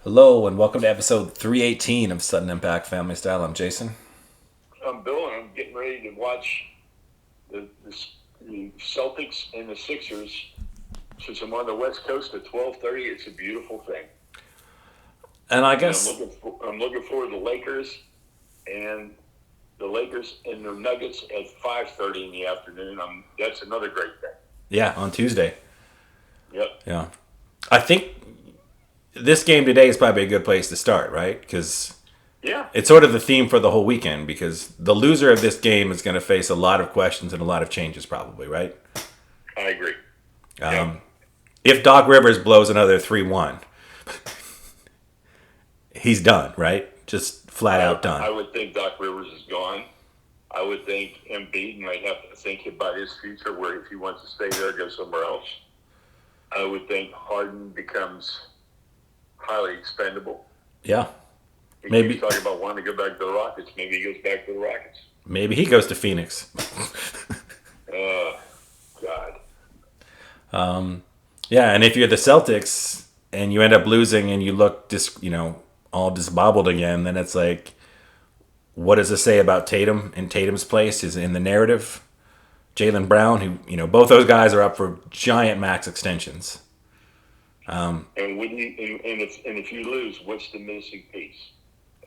Hello and welcome to episode 318 of Sutton Impact Family Style. I'm Jason. I'm Bill, and I'm getting ready to watch the Celtics and the Sixers. Since I'm on the West Coast at 12:30, it's a beautiful thing. And I And guess, I'm looking forward to and the Lakers and the Nuggets at 5:30 in the afternoon. That's another great thing. yeah, on Tuesday. Yep. Yeah. I think this game today is probably a good place to start, right? Because Yeah, it's sort of the theme for the whole weekend because the loser of this game is going to face a lot of questions and a lot of changes probably, right? I agree. Um, Yep. if Doc Rivers blows another 3-1, he's done, right? Just flat out I done. would think Doc Rivers is gone. I would think Embiid might have to think about his future, where if he wants to stay there, go somewhere else. I would think Harden becomes highly expendable. Yeah. He keeps Maybe talking about wanting to go back to the Rockets. Maybe he goes back to the Rockets. maybe he goes to Phoenix. Uh, God. Yeah, and if you're the Celtics and you end up losing and you look all disbobbled again, then it's like, what does it say about Tatum and Tatum's place is in the narrative? Jaylen Brown, both those guys are up for giant max extensions. And when you and if you lose, what's the missing piece?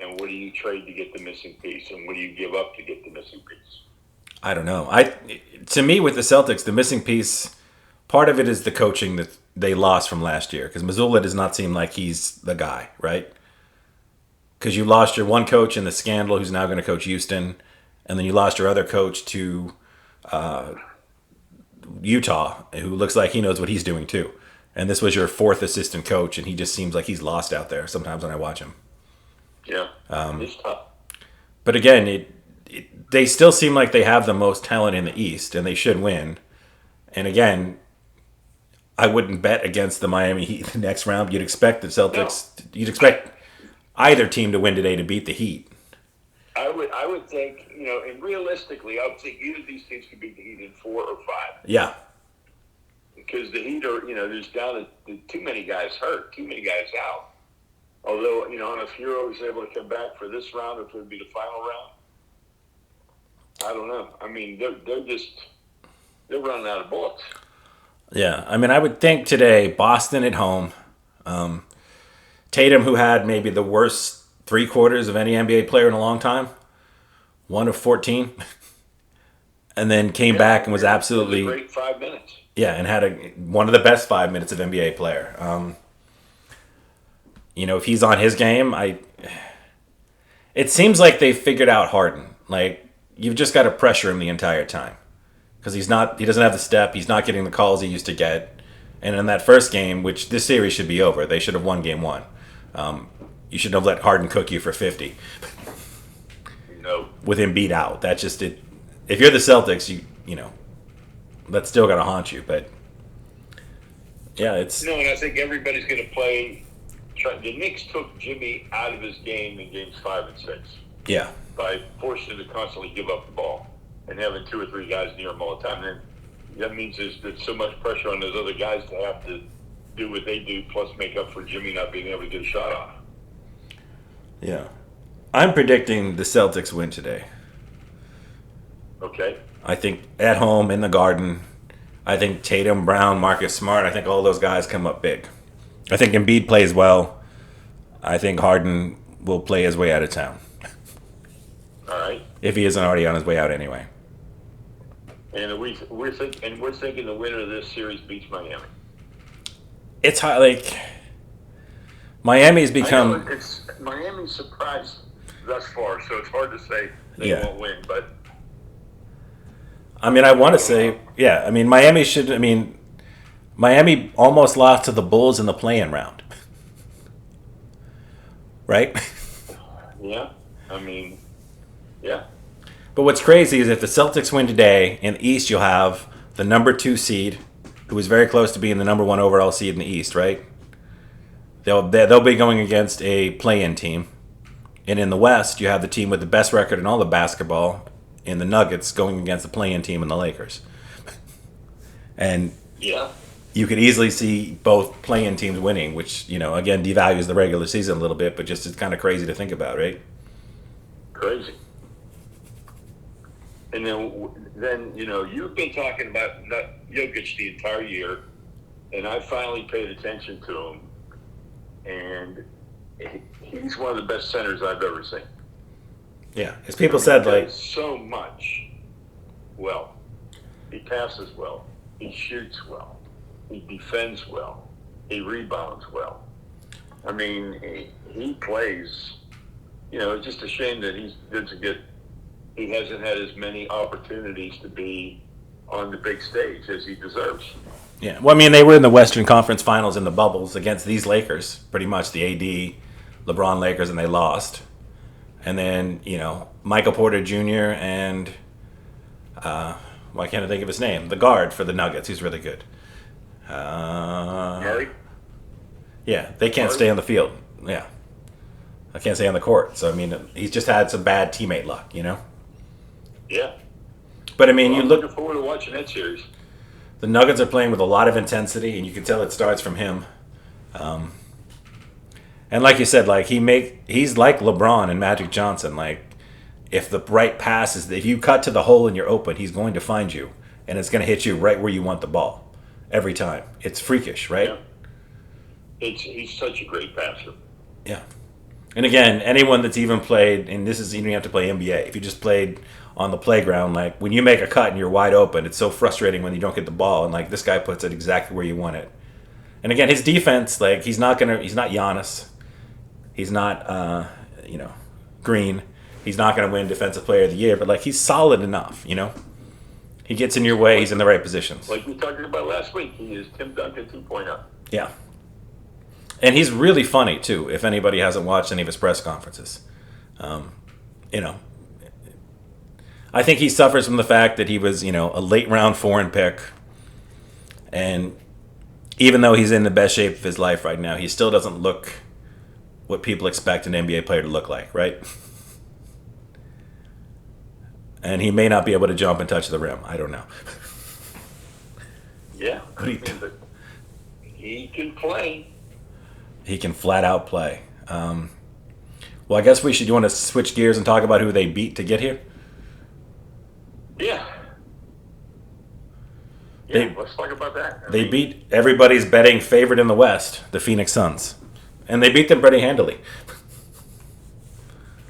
And what do you trade to get the missing piece? And what do you give up to get the missing piece? I don't know. To me with the Celtics, the missing piece, part of it is the coaching that they lost from last year because Missoula does not seem like he's the guy, right? Because you lost your one coach in the scandal who's now going to coach Houston, and then you lost your other coach to Utah, who looks like he knows what he's doing too. And this was your fourth assistant coach, and he just seems like he's lost out there sometimes when I watch him. Yeah, it's tough. But again, they still seem like they have the most talent in the East, and they should win. And again, I wouldn't bet against the Miami Heat the next round. You'd expect the No, Celtics. You'd expect either team to win today to beat the Heat. I would think, and realistically, I would think either of these teams could beat the Heat in 4 or 5. Yeah, Because the Heat are, there's down to too many guys hurt, too many guys out. Although, and if Hero is able to come back for this round, if it would be the final round, I don't know. I mean, they're running out of bullets. yeah. I mean, I would think today Boston at home. Tatum, who had maybe the worst 3 quarters of any NBA player in a long time, 1 of 14, and then came back and was It was a absolutely great 5 minutes. yeah, and had one of the best 5 minutes of NBA player. If he's on his game, it seems like they figured out Harden. Like you've just got to pressure him the entire time because he doesn't have the step, he's not getting the calls he used to get. And in that first game, which this series should be over, they should have won game one. You should have let Harden cook you for 50 No. with him beat out. That's just it. If you're the Celtics, that's still got to haunt you. But yeah, it's No, and I think everybody's going to play. The Knicks took Jimmy out of his game in games 5 and 6 yeah, by forcing him to constantly give up the ball and having 2 or 3 guys near him all the time. And that means there's so much pressure on those other guys to have to do what they do, plus make up for Jimmy not being able to get a shot off. yeah. I'm predicting the Celtics win today. Okay? I think at home in the Garden. I think Tatum, Brown, Marcus Smart. I think all those guys come up big. I think Embiid plays well. I think Harden will play his way out of town All right. if he isn't already on his way out anyway. And we're thinking the winner of this series beats Miami. It's hard, like Miami's I know become it's Miami's surprised thus far, so it's hard to say they yeah. won't win. But I mean, I want to say yeah. I mean, Miami should. I mean, Miami almost lost to the Bulls in the play-in round, right? yeah, I mean, yeah, But what's crazy is if the Celtics win today, in the East you'll have the number 2 seed, who is very close to being the number 1 overall seed in the East, right? They'll be going against a play-in team. And in the West, you have the team with the best record in all the basketball in the Nuggets going against the play-in team in the Lakers. And yeah. you could easily see both play-in teams winning, which, again, devalues the regular season a little bit, but just it's kind of crazy to think about, right? Crazy. And then you've been talking about Jokic the entire year, and I finally paid attention to him, and he's one of the best centers I've ever seen. Yeah, as people said, he like does so much. Well, he passes well, he shoots well, he defends well, he rebounds well. I mean, he plays. It's just a shame that he hasn't had as many opportunities to be on the big stage as he deserves. Yeah, well, I mean, they were in the Western Conference Finals in the bubbles against these Lakers, pretty much the AD, LeBron Lakers, and they lost. And then, Michael Porter Jr. and, why can't I think of his name? The guard for the Nuggets, who's really good. Murray? Yeah, they can't stay on the field. Yeah. I can't stay on the court. So, I mean, he's just had some bad teammate luck, Yeah. But, I mean, I'm looking forward to watching that series. The Nuggets are playing with a lot of intensity, and you can tell it starts from him. And like you said, like he's like LeBron and Magic Johnson. Like, if the right pass if you cut to the hole and you're open, he's going to find you, and it's going to hit you right where you want the ball every time. It's freakish, right? Yeah. He's such a great passer. Yeah. And again, anyone that's even played, and this is you don't have to play NBA. If you just played on the playground, like when you make a cut and you're wide open, it's so frustrating when you don't get the ball, and like this guy puts it exactly where you want it. And again, his defense, like he's not Giannis. He's not, Green. He's not going to win Defensive Player of the Year, but like he's solid enough, He gets in your way. He's in the right positions. Like we talked about last week, he is Tim Duncan 2.0. Yeah. And he's really funny, too, if anybody hasn't watched any of his press conferences. I think he suffers from the fact that he was, a late round foreign pick. And even though he's in the best shape of his life right now, he still doesn't look what people expect an NBA player to look like, right? And he may not be able to jump and touch the rim. I don't know. Yeah. He can play. He can flat out play. Well, I guess you want to switch gears and talk about who they beat to get here? Yeah. Let's talk about that. They beat everybody's betting favorite in the West, the Phoenix Suns. And they beat them pretty handily.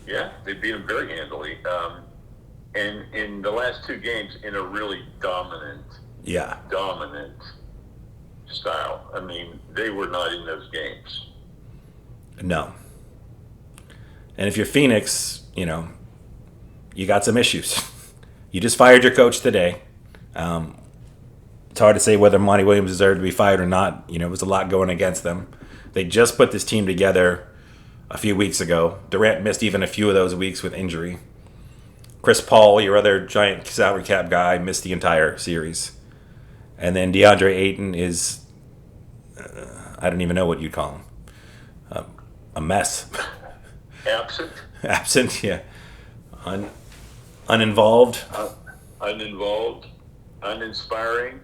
Yeah, they beat them very handily. And in the last two games, in a really dominant style. I mean, they were not in those games. No. And if you're Phoenix, you got some issues. You just fired your coach today. It's hard to say whether Monty Williams deserved to be fired or not. It was a lot going against them. They just put this team together a few weeks ago. Durant missed even a few of those weeks with injury. Chris Paul, your other giant salary cap guy, missed the entire series. And then DeAndre Ayton is, I don't even know what you'd call him. A mess. Absent? Absent, yeah. Uninvolved. Uninvolved. Uninspiring.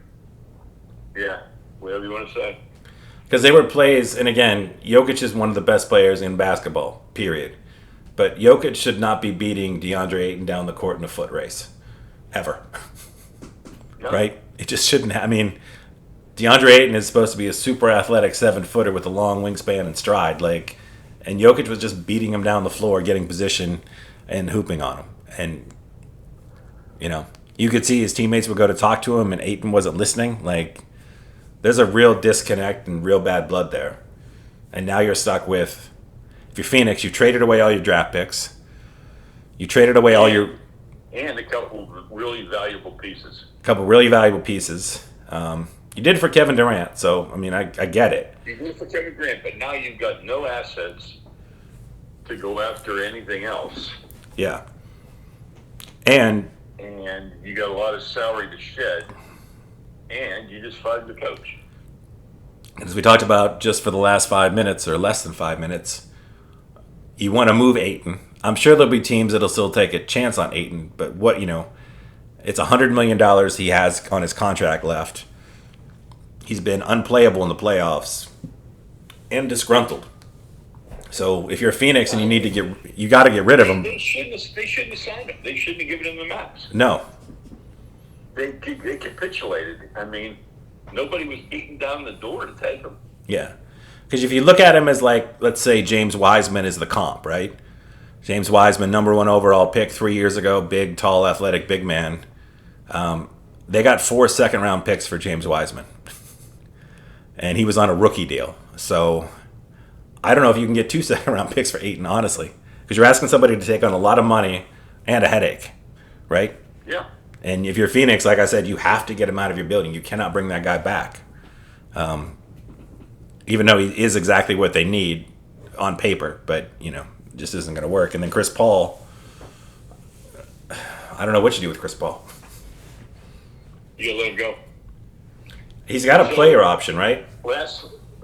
Yeah, whatever you want to say. Because they were plays, and again, Jokic is one of the best players in basketball, period. But Jokic should not be beating DeAndre Ayton down the court in a foot race. Ever. No. Right? It just shouldn't I mean, DeAndre Ayton is supposed to be a super athletic 7-footer with a long wingspan and stride. And Jokic was just beating him down the floor, getting position, and hooping on him. And, you could see his teammates would go to talk to him, and Ayton wasn't listening. There's a real disconnect and real bad blood there. And now you're stuck with, if you're Phoenix, you traded away all your draft picks. You traded away all your... And a couple really valuable pieces. You did for Kevin Durant, so, I mean, I get it. You did for Kevin Durant, but now you've got no assets to go after anything else. Yeah. And you got a lot of salary to shed. And you just fired the coach. As we talked about just for the last 5 minutes or less than 5 minutes, you want to move Ayton. I'm sure there'll be teams that'll still take a chance on Ayton, but it's $100 million he has on his contract left. He's been unplayable in the playoffs and disgruntled. So if you're Phoenix and you got to get rid of him. They shouldn't have signed him. They shouldn't have given him the max. No. They capitulated. I mean, nobody was beating down the door to take him. Yeah. Because if you look at him as, like, let's say James Wiseman is the comp, right? James Wiseman, number 1 overall pick 3 years ago, big, tall, athletic, big man. They got 4 second-round picks for James Wiseman. And he was on a rookie deal. So I don't know if you can get 2 second-round picks for Ayton, honestly. Because you're asking somebody to take on a lot of money and a headache, right? Yeah. And if you're Phoenix, like I said, you have to get him out of your building. You cannot bring that guy back. Even though he is exactly what they need on paper. But, just isn't going to work. And then Chris Paul, I don't know what you do with Chris Paul. You gotta let him go. He's got a player option, right? I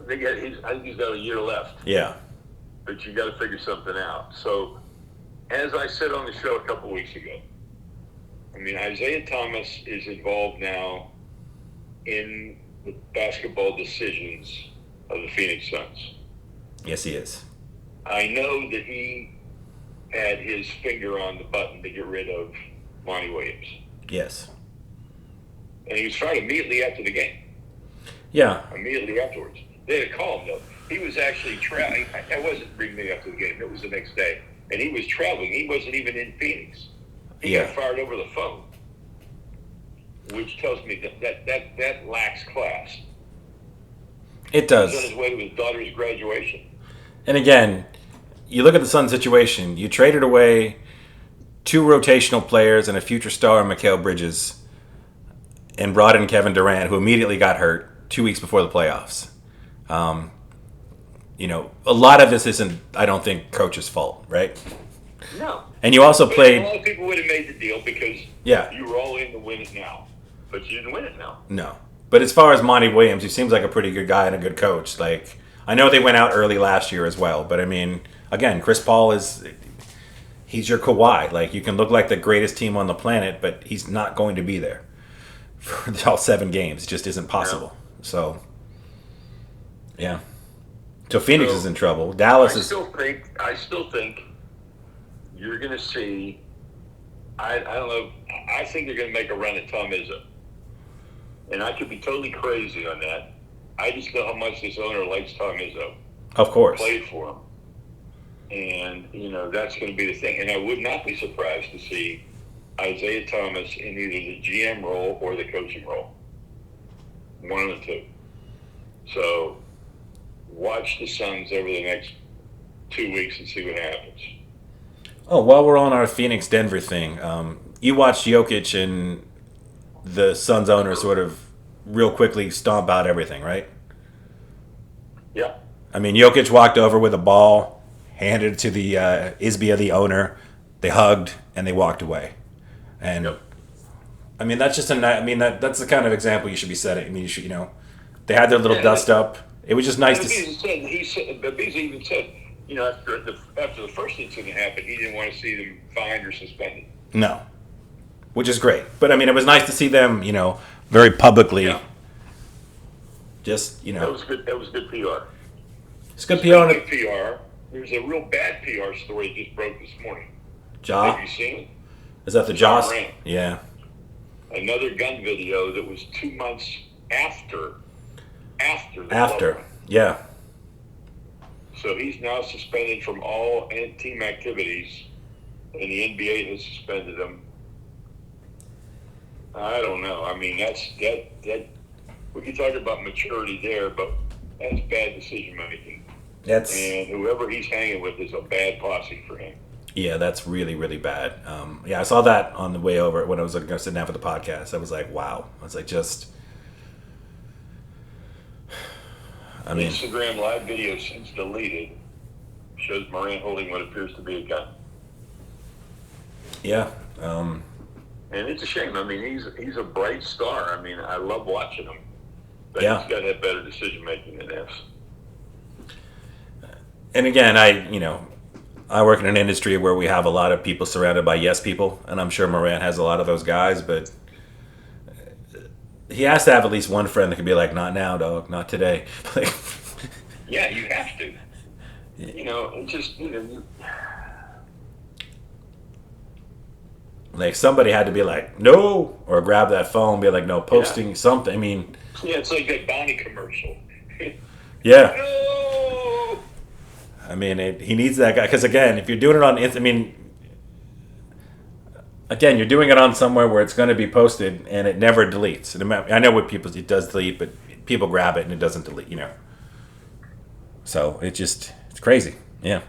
think he's got a year left. Yeah. But you got to figure something out. So, as I said on the show a couple weeks ago, I mean, Isaiah Thomas is involved now in the basketball decisions of the Phoenix Suns. Yes, he is. I know that he had his finger on the button to get rid of Monty Williams. Yes. And he was tried immediately after the game. Yeah. Immediately afterwards. They had called him, though. He was actually traveling. That wasn't immediately after the game. It was the next day. And he was traveling. He wasn't even in Phoenix. He got fired over the phone. Which tells me that lacks class. It does. He was on his way to his daughter's graduation. And again, you look at the Suns situation. You traded away 2 rotational players and a future star, Mikal Bridges, and brought in Kevin Durant, who immediately got hurt 2 weeks before the playoffs. A lot of this isn't, I don't think, coach's fault, right? No. And you also played. A lot of people would have made the deal because you were all in to win it now. But you didn't win it now. No. But as far as Monty Williams, he seems like a pretty good guy and a good coach. Like, I know they went out early last year as well. But, I mean, again, Chris Paul he's your Kawhi. Like, you can look like the greatest team on the planet, but he's not going to be there for all 7 games. It just isn't possible. Yeah. So, yeah. So Phoenix is in trouble. Dallas is. I still think you're going to see. I don't know. I think they're going to make a run at Tom Izzo, and I could be totally crazy on that. I just know how much this owner likes Tom Izzo. Of course, played for him, and that's going to be the thing. And I would not be surprised to see Isaiah Thomas in either the GM role or the coaching role. One of the two. So. Watch the Suns over the next 2 weeks and see what happens. Oh, while we're on our Phoenix-Denver thing, you watched Jokic and the Suns owner sort of real quickly stomp out everything, right? Yeah. I mean, Jokic walked over with a ball, handed it to the Isbia, the owner. They hugged, and they walked away. And, I mean, that's just that's the kind of example you should be setting. I mean, you should, they had their little dust up. It was just nice to see. Beasley even said, after the first incident happened, he didn't want to see them fined or suspended. No, which is great. But I mean, it was nice to see them, very publicly. Yeah. Just that was good. That was good PR. It's good PR. Good PR. There's a real bad PR story just broke this morning. Ja? Have you seen it? Is that the Joss? Yeah. Another gun video that was 2 months after. Yeah. So he's now suspended from all team activities, and the NBA has suspended him. I don't know. I mean, that we can talk about maturity there, but that's bad decision making. And whoever he's hanging with is a bad posse for him. Yeah, that's really, really bad. I saw that on the way over when I was going to sit down for the podcast. I was like, wow. I was like, just. I mean, Instagram live video since deleted shows Morant holding what appears to be a gun. Yeah. And it's a shame. I mean, he's a bright star. I mean, I love watching him. But he's got to have better decision making than this. And again, I work in an industry where we have a lot of people surrounded by yes people, and I'm sure Morant has a lot of those guys, but he has to have at least one friend that can be like, not now, dog, not today. Like, Yeah, you have to. It's just like somebody had to be like, no, or grab that phone, be like, no, yeah, posting something. I mean, yeah. It's like that Bonnie commercial. yeah. No. I mean, he needs that guy because again, if you're doing it on, I mean, again, you're doing it on somewhere where it's going to be posted and it never deletes. I know what people it does delete, but people grab it and it doesn't delete. So it's crazy. Yeah.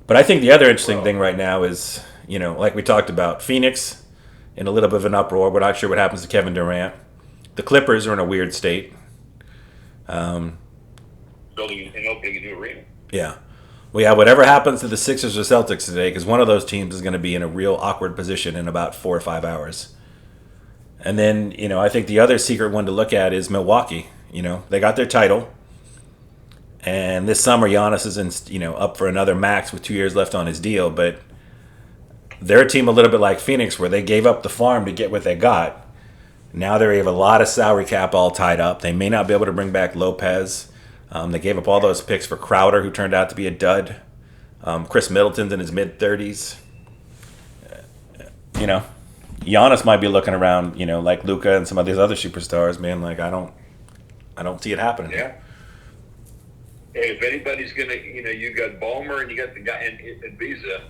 But I think the other interesting Well, thing right now is like we talked about Phoenix in a little bit of an uproar. We're not sure what happens to Kevin Durant. The Clippers are in a weird state. building and opening a new arena. Yeah. Well, yeah, whatever happens to the Sixers or Celtics today, because one of those teams is going to be in a real awkward position in about 4 or 5 hours. And then, I think the other secret one to look at is Milwaukee. They got their title. And this summer, Giannis is up for another max with 2 years left on his deal. But they're a team a little bit like Phoenix, where they gave up the farm to get what they got. Now they have a lot of salary cap all tied up. They may not be able to bring back Lopez. They gave up all those picks for Crowder, who turned out to be a dud. Chris Middleton's in his mid-30s. Giannis might be looking around, like Luka and some of these other superstars, man. Like I don't see it happening. Yeah. And if anybody's gonna, you got Ballmer and you got the guy in Visa,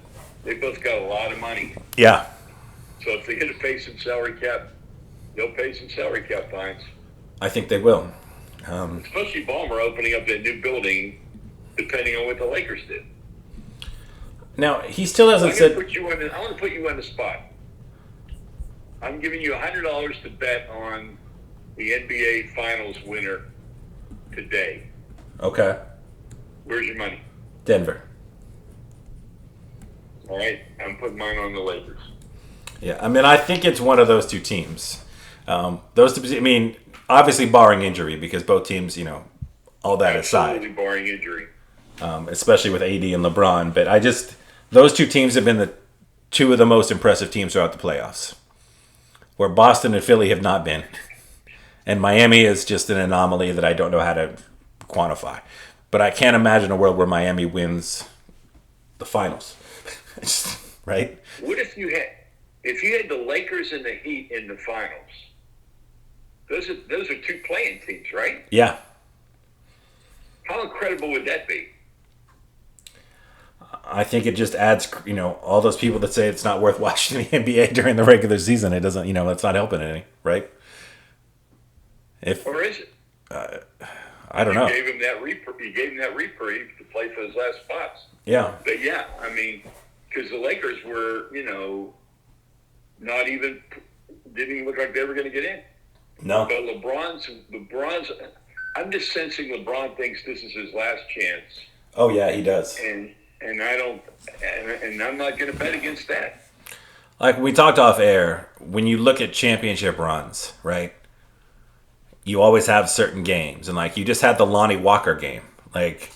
they both got a lot of money. Yeah, So if they're gonna pay some salary cap, they'll pay some salary cap fines. I think they will. Especially Ballmer opening up that new building, depending on what the Lakers did. Now he still hasn't I said. want to put you on the spot. I'm giving you $100 to bet on the NBA Finals winner today. Okay, Where's your money? Denver. All right, I'm putting mine on the Lakers. Yeah, I mean, I think it's one of those two teams. Those two. I mean, obviously barring injury, because both teams, all that Absolutely aside, barring injury. especially with AD and LeBron. But those two teams have been the two of the most impressive teams throughout the playoffs, where Boston and Philly have not been, and Miami is just an anomaly that I don't know how to quantify. But I can't imagine a world where Miami wins the finals, right? What if you had the Lakers and the Heat in the finals? Those are two playing teams, right? Yeah. How incredible would that be? I think it just adds, all those people that say it's not worth watching the NBA during the regular season. It doesn't, it's not helping any, right? Or is it? I don't know. You gave him that reprieve to play for his last spots. Yeah. But yeah, I mean, because the Lakers were, not even didn't even look like they were going to get in. No. But LeBron's. I'm just sensing LeBron thinks this is his last chance, Oh yeah, he does. and I don't, and I'm not going to bet against that. Like we talked off air, when you look at championship runs, right? You always have certain games, and like you just had the Lonnie Walker game. Like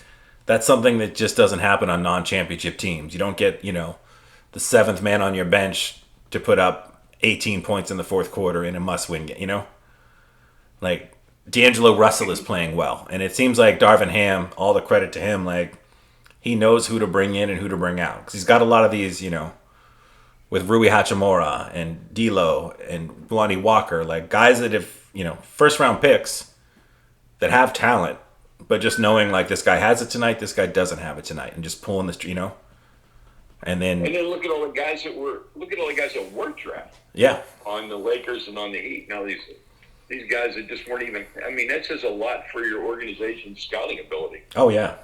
that's something that just doesn't happen on non-championship teams. You don't get, the seventh man on your bench to put up 18 points in the fourth quarter in a must-win game. Like D'Angelo Russell is playing well, and it seems like Darvin Ham, all the credit to him, like he knows who to bring in and who to bring out because he's got a lot of these, with Rui Hachimura and D'Lo and Lonnie Walker, like guys that have, first round picks that have talent, but just knowing like this guy has it tonight, this guy doesn't have it tonight, and just pulling this, and then look at all the guys that were drafted. Yeah, On the Lakers and on the Heat. Now these guys that just weren't even. I mean, that says a lot for your organization's scouting ability. oh yeah,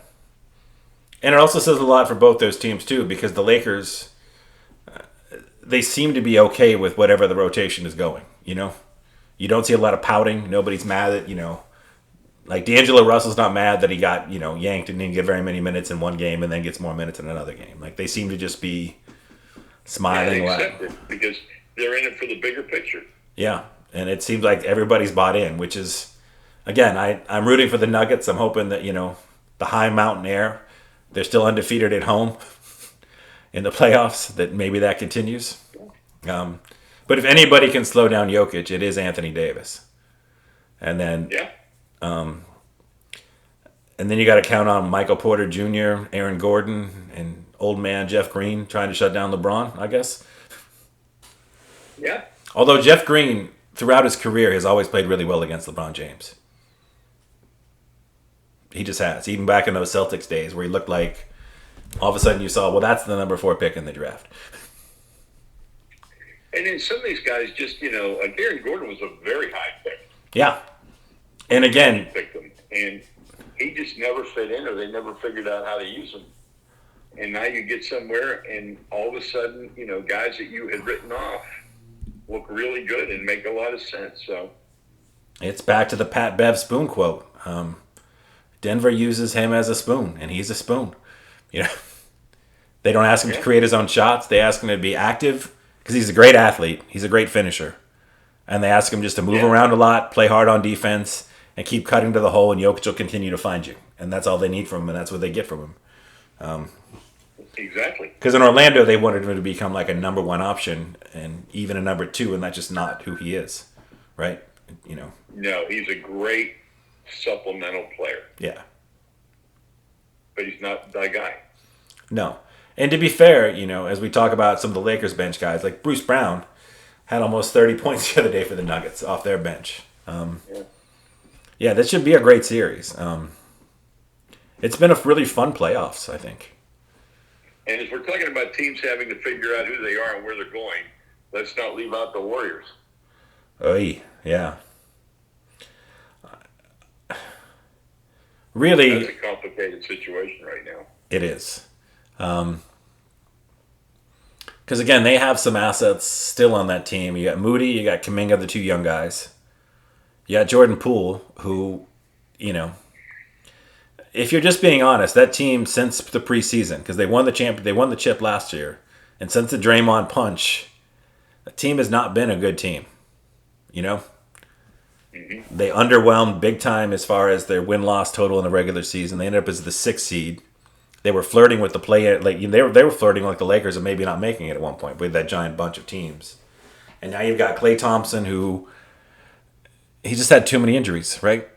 and it also says a lot for both those teams too, because the Lakers, they seem to be okay with whatever the rotation is going. You don't see a lot of pouting. Nobody's mad that like D'Angelo Russell's not mad that he got yanked and didn't get very many minutes in one game and then gets more minutes in another game. Like they seem to just be smiling. Yeah, they accept it because they're in it for the bigger picture. Yeah, and it seems like everybody's bought in, which is, again, I'm rooting for the Nuggets. I'm hoping that the high mountain air, they're still undefeated at home in the playoffs. That maybe that continues. But if anybody can slow down Jokic, it is Anthony Davis. And then Yeah. and then you got to count on Michael Porter Jr., Aaron Gordon, and old man Jeff Green trying to shut down LeBron, I guess. Yeah. Although Jeff Green, throughout his career, has always played really well against LeBron James. He just has. Even back in those Celtics days where he looked like all of a sudden you saw, well, that's the number 4 pick in the draft. And then some of these guys just, like Aaron Gordon was a very high pick. Yeah. And again, Picked him. And he just never fit in, or they never figured out how to use him. And now you get somewhere, and all of a sudden, guys that you had written off look really good and make a lot of sense. So it's back to the Pat Bev spoon quote. Denver uses him as a spoon, and he's a spoon. They don't ask him to create his own shots. They ask him to be active because he's a great athlete. He's a great finisher. And they ask him just to move around a lot, play hard on defense, and keep cutting to the hole, and Jokic will continue to find you. And that's all they need from him, and that's what they get from him. Exactly. Because in Orlando, they wanted him to become like a number 1 option and even a number 2, and that's just not who he is, right? No, he's a great supplemental player. Yeah. But he's not that guy. No. And to be fair, as we talk about some of the Lakers bench guys, like Bruce Brown had almost 30 points the other day for the Nuggets off their bench. Yeah, this should be a great series. It's been a really fun playoffs, I think. And as we're talking about teams having to figure out who they are and where they're going, let's not leave out the Warriors. Oy, yeah. Really, that's a complicated situation right now. It is. Because, again, they have some assets still on that team. You got Moody, you got Kuminga, the 2 young guys. You got Jordan Poole, who, if you're just being honest, that team since the preseason, because they won the chip last year, and since the Draymond punch, the team has not been a good team. Mm-hmm. They underwhelmed big time as far as their win-loss total in the regular season. They ended up as the 6th seed. They were flirting with the play, like they were flirting like the Lakers and maybe not making it at one point with that giant bunch of teams. And now you've got Klay Thompson, who he just had too many injuries, right?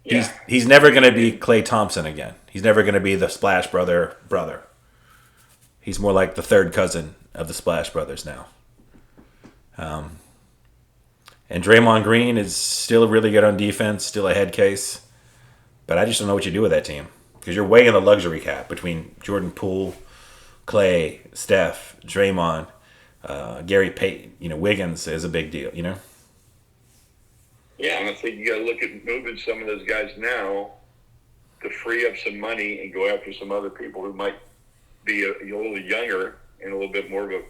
Yeah. He's never going to be Klay Thompson again. He's never going to be the Splash brother. He's more like the 3rd cousin of the Splash Brothers now. And Draymond Green is still really good on defense, still a head case. But I just don't know what you do with that team. Because you're way in the luxury cap between Jordan Poole, Klay, Steph, Draymond, Gary Payton. Wiggins is a big deal, Yeah, and I think you got to look at moving some of those guys now to free up some money and go after some other people who might be a little younger and a little bit more of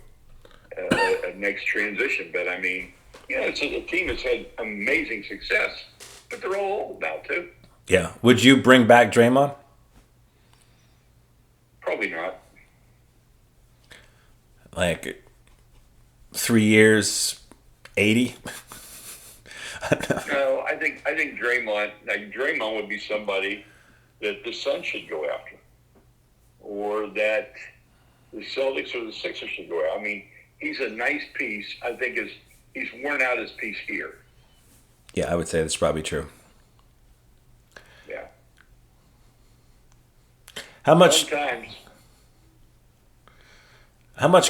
a next transition. But, I mean, it's a team that's had amazing success, but they're all old now, too. Yeah. Would you bring back Draymond? Probably not. Like 3 years, 80? No, I think Draymond would be somebody that the Suns should go after, or that the Celtics or the Sixers should go after. I mean, he's a nice piece. I think he's worn out his piece here. Yeah, I would say that's probably true. Yeah. How much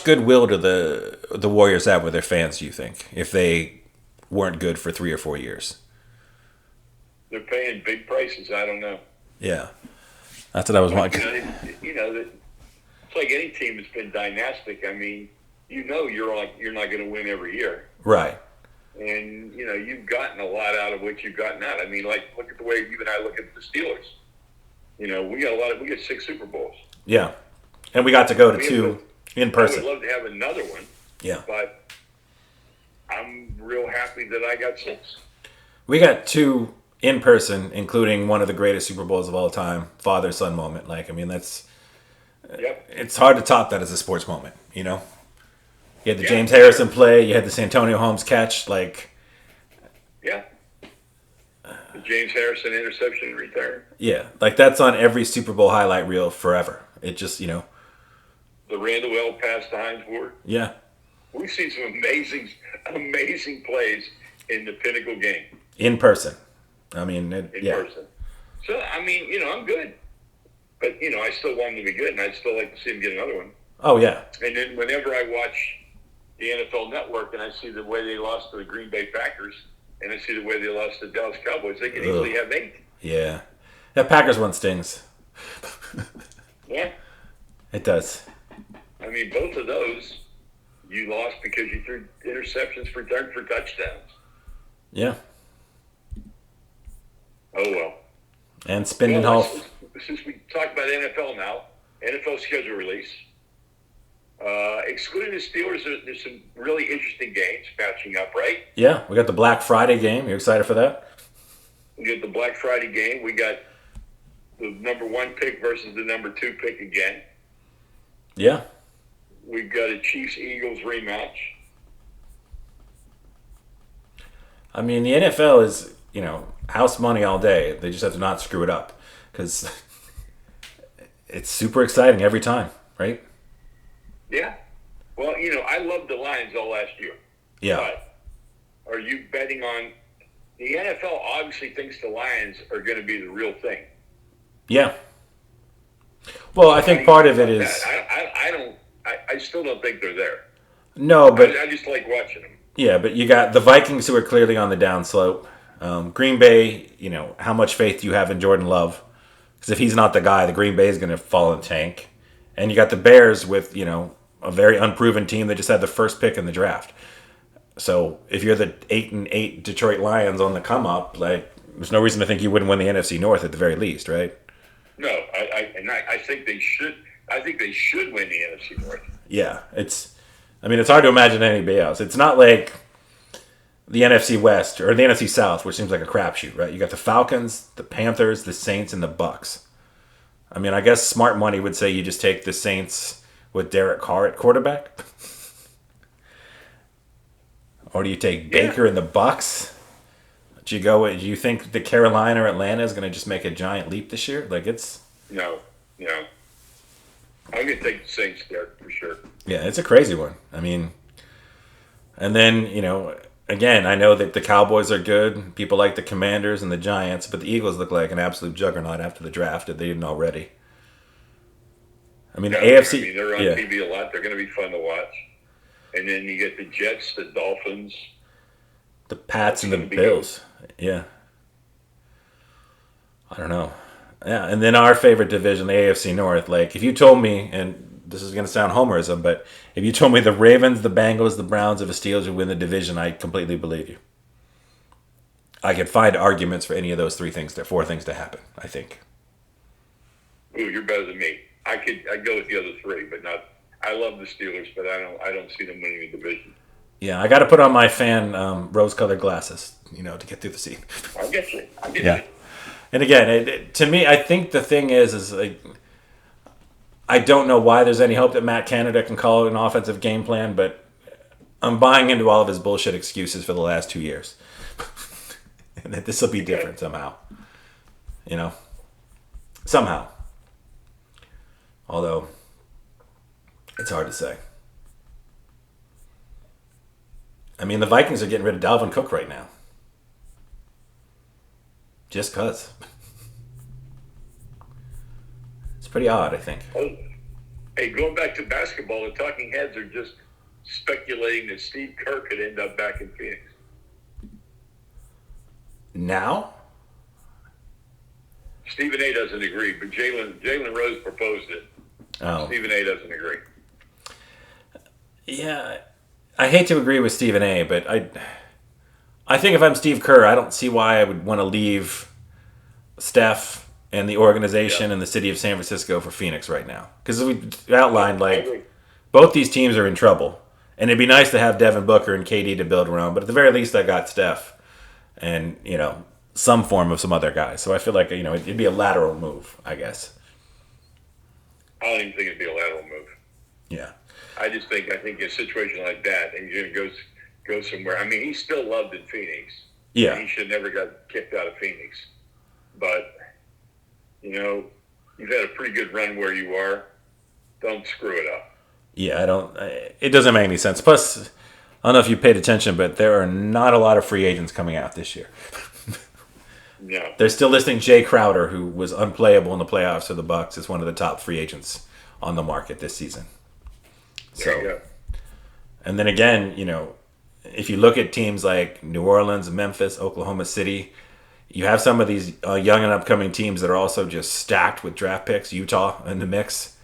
goodwill do the Warriors have with their fans, do you think, if they weren't good for 3 or 4 years? They're paying big prices. I don't know. Yeah. That's what I was wondering. It's like any team that's been dynastic. I mean, you're not going to win every year. Right. And, you've gotten a lot out of what you've gotten out. I mean, like, look at the way you and I look at the Steelers. We got 6 Super Bowls. Yeah. And we got to go to 2 in person. I would love to have another one. Yeah. But I'm real happy that I got 6. We got 2 in person, including one of the greatest Super Bowls of all time, father-son moment. That's... Yep. It's hard to top that as a sports moment, You had the James Harrison play. You had the Santonio Holmes catch. Yeah. The James Harrison interception return. Yeah. That's on every Super Bowl highlight reel forever. It just, The Randall L. pass to Hines Ward. Yeah. we've seen some amazing plays in the Pinnacle game In person. I mean, in yeah. person. So I mean, I'm good, but I still want him to be good, and I'd still like to see him get another one. Oh, yeah. And then whenever I watch the NFL Network and I see the way they lost to the Green Bay Packers, and I see the way they lost to the Dallas Cowboys, they could easily have 8. Yeah. That Packers one stings. Yeah. It does. I mean, both of those you lost because you threw interceptions for touchdowns. Yeah. Oh, well. And spending half. Since we talked about NFL now, NFL schedule release. Excluding the Steelers, there's some really interesting games matching up, right? Yeah, we got the Black Friday game. You excited for that? We get the Black Friday game. We got the number 1 pick versus the number 2 pick again. Yeah. We've got a Chiefs-Eagles rematch. I mean, the NFL is, house money all day. They just have to not screw it up because it's super exciting every time, right? Yeah. Well, I loved the Lions all last year. Yeah. But are you betting on the NFL? Obviously thinks the Lions are going to be the real thing. Yeah. Well, I think part of it is. I still don't think they're there. No, but I just like watching them. Yeah, but you got the Vikings who are clearly on the downslope. Green Bay, how much faith do you have in Jordan Love? Because if he's not the guy, the Green Bay is going to fall in the tank. And you got the Bears with, a very unproven team that just had the first pick in the draft. So if you're the 8-8 Detroit Lions on the come up, there's no reason to think you wouldn't win the NFC North at the very least, right? No, I think they should. I think they should win the NFC North. Yeah, it's hard to imagine anybody else. It's not like the NFC West or the NFC South, which seems like a crapshoot, right? You got the Falcons, the Panthers, the Saints, and the Bucks. I guess smart money would say you just take the Saints with Derek Carr at quarterback, or do you take Baker and the Bucks? Do you think the Carolina or Atlanta is going to just make a giant leap this year? No. I'm going to take the Saints there for sure. Yeah, it's a crazy one. And then, again, I know that the Cowboys are good. People like the Commanders and the Giants, but the Eagles look like an absolute juggernaut after the draft if they didn't already. The AFC. They're on TV a lot. They're going to be fun to watch. And then you get the Jets, the Dolphins, the Pats, and the Bills. Yeah. I don't know. Yeah, and then our favorite division, the AFC North. If you told me, and this is going to sound homerism, but if you told me the Ravens, the Bengals, the Browns, and the Steelers would win the division, I completely believe you. I could find arguments for any of those 4 things to happen, I think. Ooh, you're better than me. I'd go with the other 3, but not. I love the Steelers, but I don't see them winning the division. Yeah, I got to put on my fan rose-colored glasses, to get through the season. I get you. You. And again, to me, I think the thing is I don't know why there's any hope that Matt Canada can call an offensive game plan, but I'm buying into all of his bullshit excuses for the last 2 years. And that this will be different somehow. Somehow. Although, it's hard to say. The Vikings are getting rid of Dalvin Cook right now. Just cuz. It's pretty odd, I think. Hey, going back to basketball, the talking heads are just speculating that Steve Kerr could end up back in Phoenix. Now? Stephen A. doesn't agree, but Jalen Rose proposed it. Oh. Stephen A. doesn't agree. Yeah, I hate to agree with Stephen A., but I think if I'm Steve Kerr, I don't see why I would want to leave Steph and the organization and the city of San Francisco for Phoenix right now. Because we outlined, both these teams are in trouble. And it'd be nice to have Devin Booker and KD to build around, but at the very least I got Steph and, some form of some other guy. So I feel like, it'd be a lateral move, I guess. I don't even think it'd be a lateral move. Yeah. I think a situation like that, and you're going to go somewhere. He's still loved in Phoenix. Yeah. He should never got kicked out of Phoenix. But, you've had a pretty good run where you are. Don't screw it up. Yeah, I don't. It doesn't make any sense. Plus, I don't know if you paid attention, but there are not a lot of free agents coming out this year. No. They're still listing Jay Crowder, who was unplayable in the playoffs for the Bucks, as one of the top free agents on the market this season. There you So, go. and then again, if you look at teams like New Orleans, Memphis, Oklahoma City, you have some of these young and upcoming teams that are also just stacked with draft picks. Utah in the mix.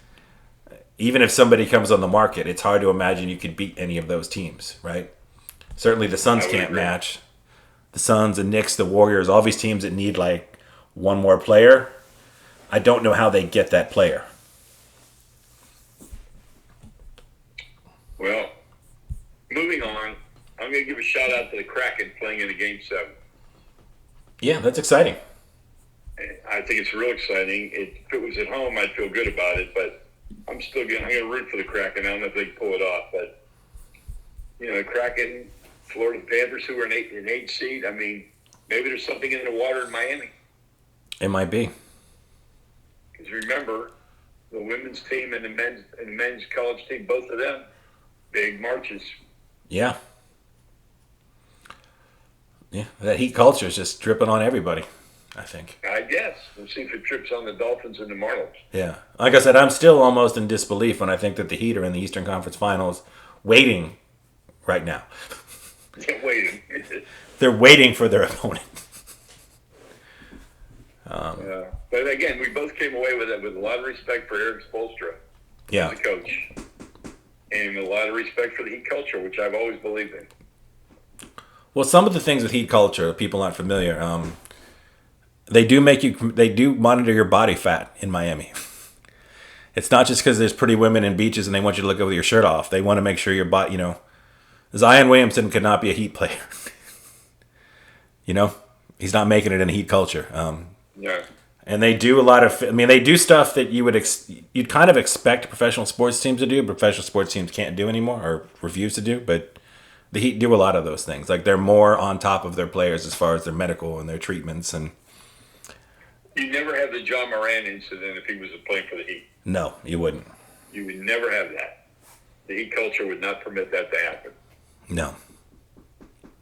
Even if somebody comes on the market, it's hard to imagine you could beat any of those teams, right? Certainly the I Suns would can't agree. match. The Suns, the Knicks, the Warriors, all these teams that need like one more player. I don't know how they get that player. Well, moving on, I'm going to give a shout out to the Kraken playing in the Game 7. Yeah, that's exciting. I think it's real exciting. If it was at home, I'd feel good about it, but I'm going to root for the Kraken. I don't know if they can pull it off, but the Kraken, Florida Panthers, who are an eight seed. I mean, maybe there's something in the water in Miami. It might be. Because remember, the women's team and the men's college team, both of them, big marches. Yeah. Yeah, that Heat culture is just dripping on everybody, I think. I guess. We'll see if it trips on the Dolphins and the Marlins. Yeah. Like I said, I'm still almost in disbelief when I think that the Heat are in the Eastern Conference Finals waiting right now. Waiting. They're waiting for their opponent. But again, we both came away with it with a lot of respect for Eric Spoelstra Yeah. as a coach, and a lot of respect for the Heat culture, which I've always believed in. Well, some of the things with Heat culture, people aren't familiar. They do monitor your body fat in Miami. It's not just because there's pretty women in beaches and they want you to look over your shirt off. They want to make sure your body, Zion Williamson could not be a Heat player. He's not making it in a Heat culture. Yeah. And they do a lot of, they do stuff that you'd kind of expect professional sports teams to do, but professional sports teams can't do anymore or refuse to do. But the Heat do a lot of those things. Like they're more on top of their players as far as their medical and their treatments. And You never have the John Moran incident if he was playing for the Heat. no, you wouldn't. You would never have that. The Heat culture would not permit that to happen. No.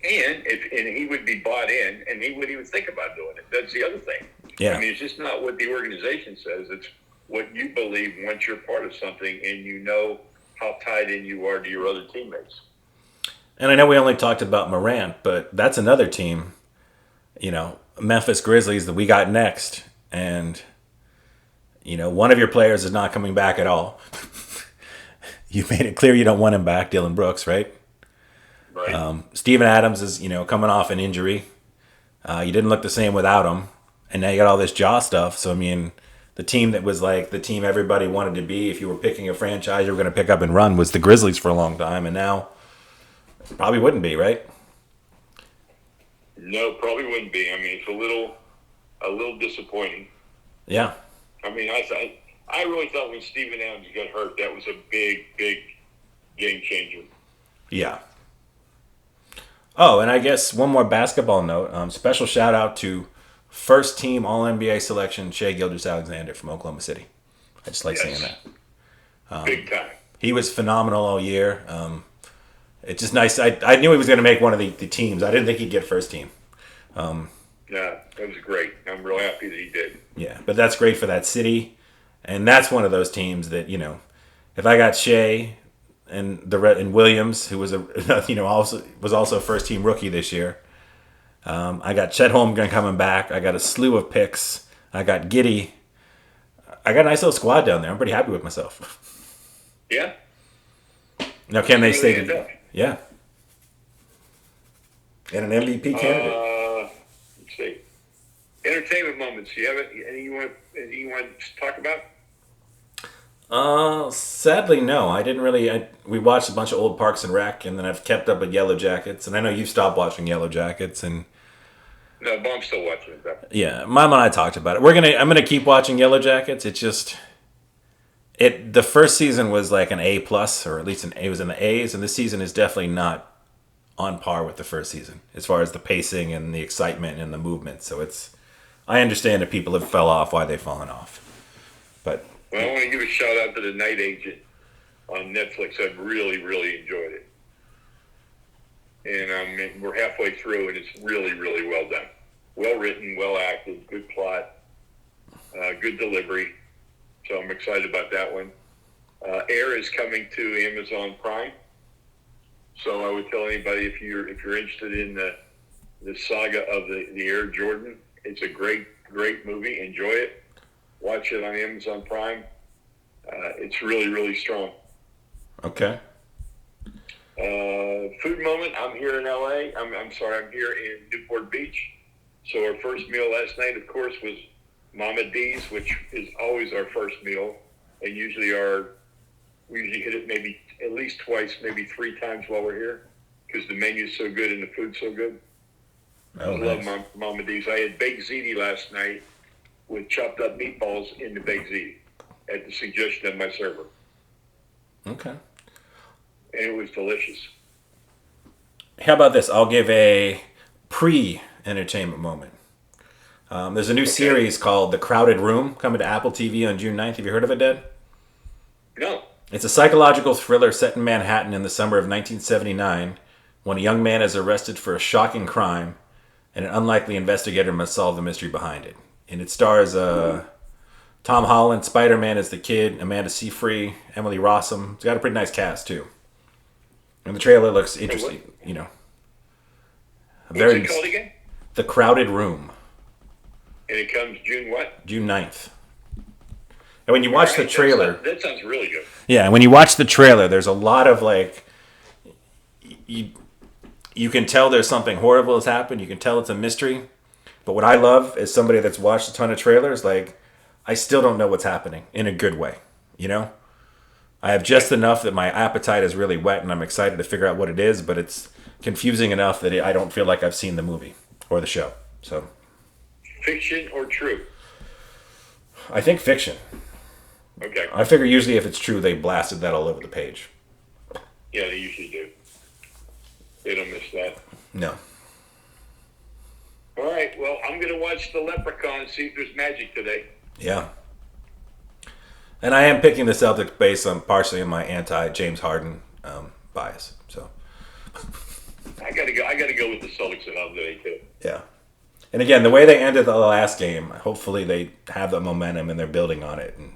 And he would be bought in, and he wouldn't even think about doing it. That's the other thing. Yeah. I mean, it's just not what the organization says. It's what you believe once you're part of something and you know how tied in you are to your other teammates. And I know we only talked about Morant, but that's another team, Memphis Grizzlies that we got next. And, one of your players is not coming back at all. You made it clear you don't want him back, Dylan Brooks, right? Right. Steven Adams is, coming off an injury. You didn't look the same without him. And now you got all this jaw stuff. So, the team that was like the team everybody wanted to be, if you were picking a franchise you were going to pick up and run, was the Grizzlies for a long time. And now probably wouldn't be, right? No, probably wouldn't be. I mean, it's a little disappointing. Yeah. I really thought when Steven Adams got hurt, that was a big, big game changer. Yeah. Oh, and I guess one more basketball note. Special shout out to first team All NBA selection Shai Gilgeous-Alexander from Oklahoma City. I just like saying that. Big time. He was phenomenal all year. It's just nice. I knew he was going to make one of the teams. I didn't think he'd get first team. Yeah, that was great. I'm real happy that he did. Yeah, but that's great for that city. And that's one of those teams that, if I got Shea and Williams, who was also first team rookie this year. I got Chet Holmgren coming back. I got a slew of picks. I got Giddy. I got a nice little squad down there. I'm pretty happy with myself. Yeah. Now, can they stay? End up. Yeah. And an MVP candidate. Let's see. Entertainment moments. You have any you want to talk about? Sadly, no. I didn't really. We watched a bunch of old Parks and Rec, and then I've kept up with Yellow Jackets, and I know you've stopped watching Yellow Jackets, and No, but I'm still watching it though. yeah, Mom and I talked about it. I'm gonna keep watching Yellow Jackets. It's just the first season was like an A plus, or at least it was in the A's, and this season is definitely not on par with the first season as far as the pacing and the excitement and the movement. So I understand if people have fell off, why they've fallen off, but. Well, I want to give a shout out to the night agent on Netflix. I've really, really enjoyed it. And we're halfway through, and it's really, really well done. Well written, well acted, good plot, good delivery. So I'm excited about that one. Air is coming to Amazon Prime. So I would tell anybody if you're interested in the saga of the Air Jordan, it's a great movie. Enjoy it. Watch it on Amazon Prime. It's really, really strong. Okay. Food moment. I'm here in LA. I'm here in Newport Beach. So our first meal last night, of course, was Mama D's, which is always our first meal, and we usually hit it maybe at least twice, maybe 3 times while we're here, because the menu's so good and the food's so good. Oh, I nice. love Mama D's. I had baked ziti last night with chopped up meatballs in the baked ziti at the suggestion of my server, Okay. and it was delicious. How about this? I'll give a pre-entertainment moment. There's a new series called The Crowded Room coming to Apple TV on June 9th. Have you heard of it, Dad? No. It's a psychological thriller set in Manhattan in the summer of 1979 when a young man is arrested for a shocking crime and an unlikely investigator must solve the mystery behind it. And it stars Tom Holland, Spider-Man as the kid, Amanda Seyfried, Emily Rossum. It's got a pretty nice cast, too. And the trailer looks interesting, you know. What's it called again? The Crowded Room. And it comes June what? June 9th. And when you watch the trailer... That sounds really good. Yeah, when you watch the trailer, there's a lot of, like... You can tell there's something horrible has happened. You can tell it's a mystery. But what I love is somebody that's watched a ton of trailers, like, I still don't know what's happening in a good way, you know? I have just enough that my appetite is really wet and I'm excited to figure out what it is, but it's confusing enough that I don't feel like I've seen the movie or the show. So, fiction or true? I think fiction. Okay. I figure usually if it's true, they blasted that all over the page. Yeah, they usually do. They don't miss that. No. All right. Well, I'm going to watch The Leprechaun and see if there's magic today. Yeah. And I am picking the Celtics based on partially on my anti-James Harden bias. So. I got to go with the Celtics at home today too. Yeah. And again, the way they ended the last game, hopefully they have the momentum and they're building on it. And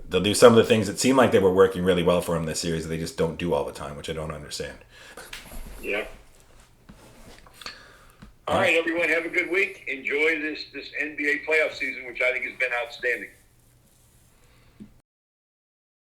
they'll do some of the things that seem like they were working really well for them this series that they just don't do all the time, which I don't understand. Yeah. All right, everyone, have a good week. Enjoy this NBA playoff season, which I think has been outstanding.